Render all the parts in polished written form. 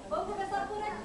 Vamos começar por aqui.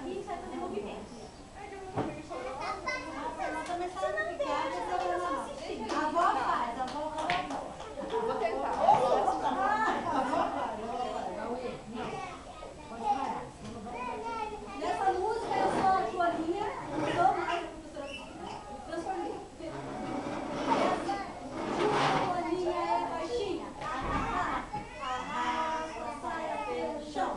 aqui e vai fazer movimentos. Ela também está na picada, a avó faz, a avó faz. Vou tentar. Nessa música eu sou a Joaninha, eu sou mais a professora, transformei. Joaninha é baixinha, arrasta a saia pelo chão,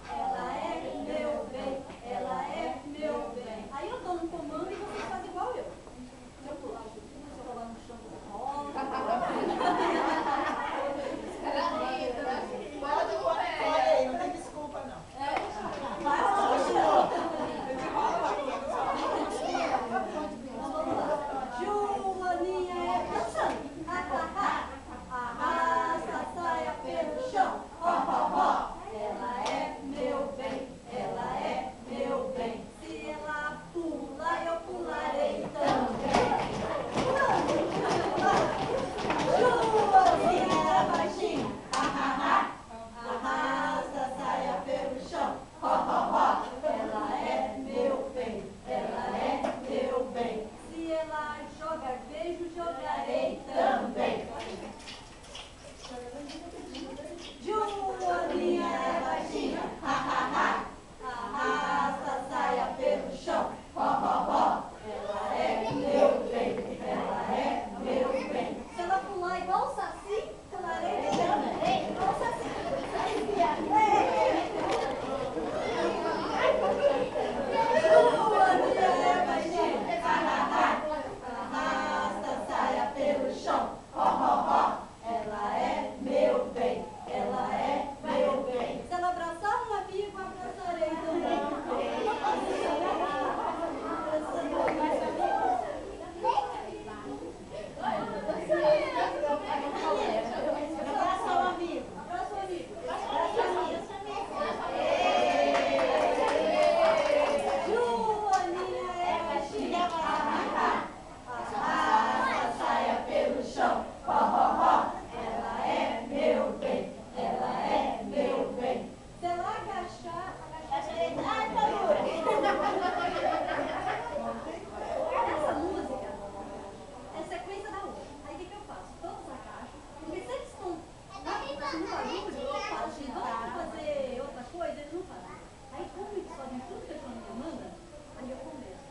ela é meu bem, ela é meu bem. Aí eu dou um comando e vocês fazem igual eu. Se eu pular no chão, você rola. Pode correr. Não tem desculpa, não. Vai rolar no chão. Joaninha é dançando. Arrasta a saia pelo chão. Ela é meu bem, ela é meu bem. Se ela pula, eu pularei também. Joaninha é baixinha. Arrasta a saia pelo chão. Ela é meu bem, ela é meu bem. Se ela joga beijo, jogarei também. Joaninha é baixinha, arrasta a saia pelo chão. Ela é meu bem, ela é meu bem. Se ela pular igual o Saci, pularei também. Igual o Saci. Joaninha é baixinha, arrasta a saia pelo chão. Ela é meu bem, ela é meu bem. Se ela abraçar um amigo, abraçarei também. Abraça o amigo. Abraça o amigo. Joaninha é baixinha, arrasta a saia pelo chão. Ela é meu bem, ela é meu bem. Se ela agachar, agacharei. Ai, tá dura. Essa música é sequência da outra. Aí o que eu faço? Todos agacham. Porque se eles estão no barulho, eu falo assim, vamos fazer outra coisa, eles não fazem. Aí como eles fazem tudo que a Joaninha manda, aí eu começo.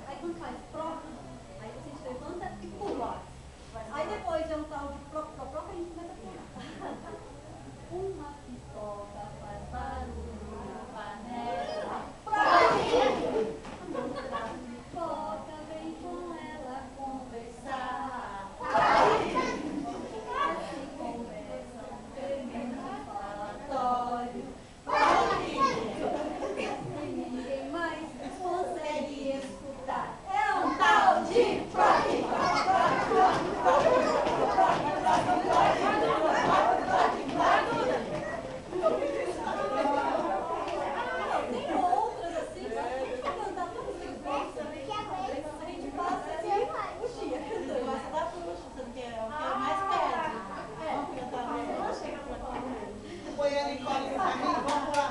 Aí quando faz proca, aí a gente levanta e pula. Aí depois é um tal de proca, a gente começa a pular. Uma pipoca faz barulho na panela. Outra pipoca vem com ela conversar. Assim conversam termina o falatório. E ninguém mais consegue escutar. É um tal de proque. Tem outras assim, só que a gente vai cantar todas as vezes. A gente passa assim, puxinha. Gosta da puxa, você não quer? É o que mais pede. Vamos cantar mesmo. Põe a Nicole no caminho, vamos lá.